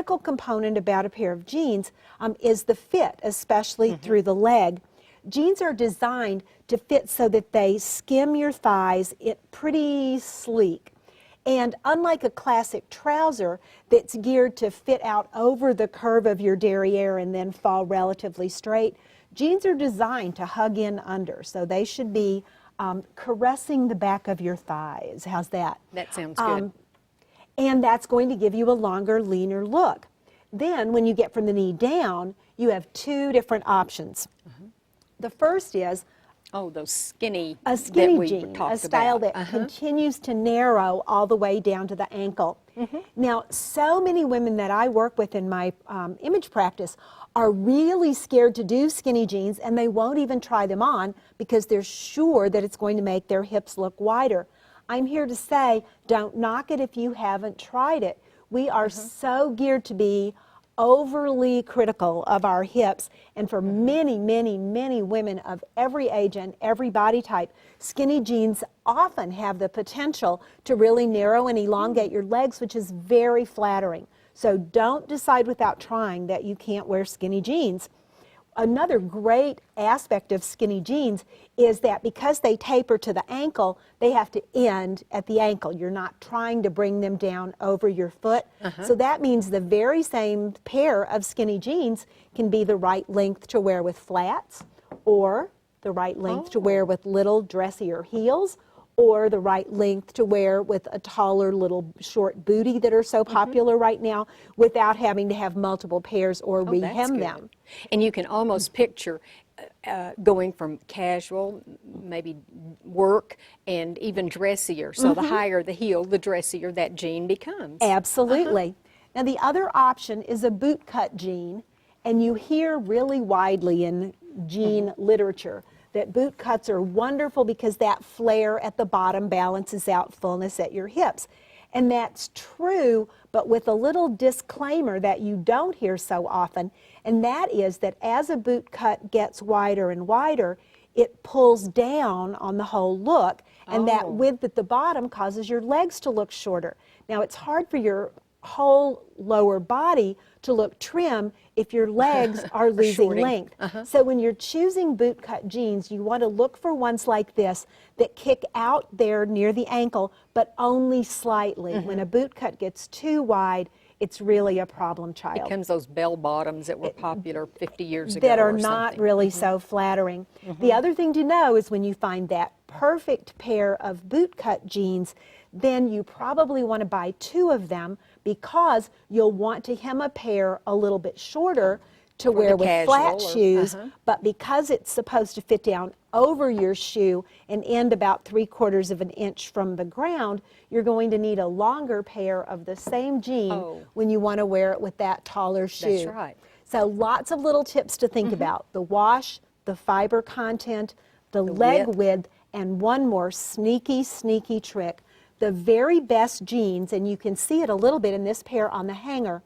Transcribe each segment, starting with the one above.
critical component about a pair of jeans is the fit, especially through the leg. Jeans are designed to fit so that they skim your thighs pretty sleek. And unlike a classic trouser that's geared to fit out over the curve of your derriere and then fall relatively straight, jeans are designed to hug in under. So they should be caressing the back of your thighs. How's that? That sounds good. And that's going to give you a longer, leaner look. Then when you get from the knee down, you have two different options. The first is those skinny, a skinny that we jean, talked a style about. that continues to narrow all the way down to the ankle. Now, so many women that I work with in my image practice are really scared to do skinny jeans, and they won't even try them on because they're sure that it's going to make their hips look wider. I'm here to say, don't knock it if you haven't tried it. We are so geared to be overly critical of our hips, and for many, many, many women of every age and every body type, skinny jeans often have the potential to really narrow and elongate your legs, which is very flattering. So don't decide without trying that you can't wear skinny jeans. Another great aspect of skinny jeans is that because they taper to the ankle, they have to end at the ankle. You're not trying to bring them down over your foot. So that means the very same pair of skinny jeans can be the right length to wear with flats, or the right length to wear with little dressier heels, or the right length to wear with a taller little short booty that are so popular right now, without having to have multiple pairs or rehem them. And you can almost picture going from casual, maybe work, and even dressier. So the higher the heel, the dressier that jean becomes. Absolutely. Now the other option is a boot cut jean, and you hear really widely in jean literature that boot cuts are wonderful because that flare at the bottom balances out fullness at your hips. And that's true, but with a little disclaimer that you don't hear so often, and that is that as a boot cut gets wider and wider, it pulls down on the whole look, and that width at the bottom causes your legs to look shorter. Now, it's hard for your whole lower body to look trim if your legs are losing length. So when you're choosing boot cut jeans, you want to look for ones like this that kick out there near the ankle, but only slightly. When a boot cut gets too wide, it's really a problem child. It becomes those bell bottoms that were popular 50 years ago. That are not really so flattering. The other thing to know is when you find that perfect pair of boot cut jeans, then you probably want to buy two of them, because you'll want to hem a pair a little bit shorter to wear with flat shoes, but because it's supposed to fit down over your shoe and end about 3/4 of an inch from the ground, you're going to need a longer pair of the same jean when you want to wear it with that taller shoe. That's right. So lots of little tips to think about: the wash, the fiber content, the leg width, and one more sneaky, sneaky trick. The very best jeans, and you can see it a little bit in this pair on the hanger,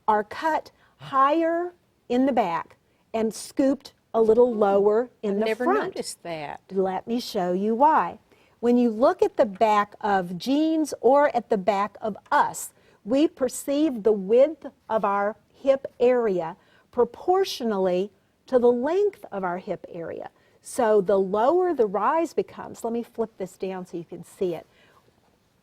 are cut higher in the back and scooped a little lower in the front. Never noticed that. Let me show you why. When you look at the back of jeans or at the back of us, we perceive the width of our hip area proportionally to the length of our hip area. So the lower the rise becomes, let me flip this down so you can see it.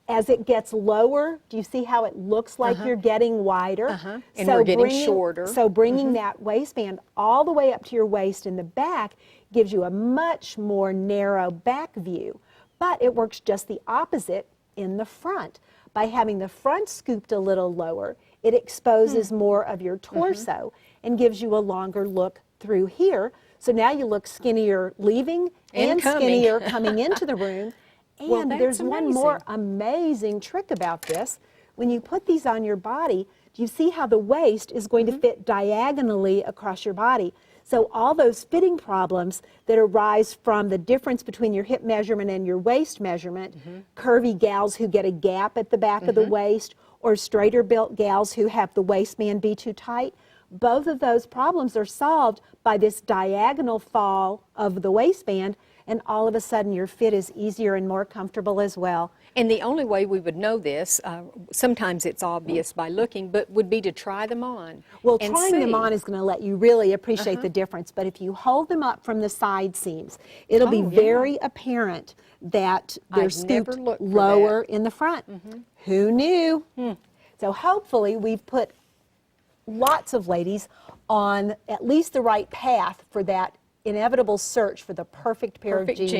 As it gets lower, do you see how it looks like you're getting wider? And we're getting shorter. So bringing that waistband all the way up to your waist in the back gives you a much more narrow back view. But it works just the opposite in the front. By having the front scooped a little lower, it exposes more of your torso and gives you a longer look through here. So now you look skinnier leaving and skinnier coming into the room. And there's one more amazing trick about this. When you put these on your body, do you see how the waist is going to fit diagonally across your body? So all those fitting problems that arise from the difference between your hip measurement and your waist measurement, curvy gals who get a gap at the back of the waist, or straighter built gals who have the waistband be too tight, both of those problems are solved by this diagonal fall of the waistband, and all of a sudden your fit is easier and more comfortable as well. And the only way we would know this, sometimes it's obvious by looking, but would be to try them on. Well, and trying them see. on is going to let you really appreciate the difference, but if you hold them up from the side seams, it'll be very apparent that they're I've never scooped looked for lower in the front. Who knew? So hopefully we've put lots of ladies on at least the right path for that inevitable search for the perfect pair of jeans.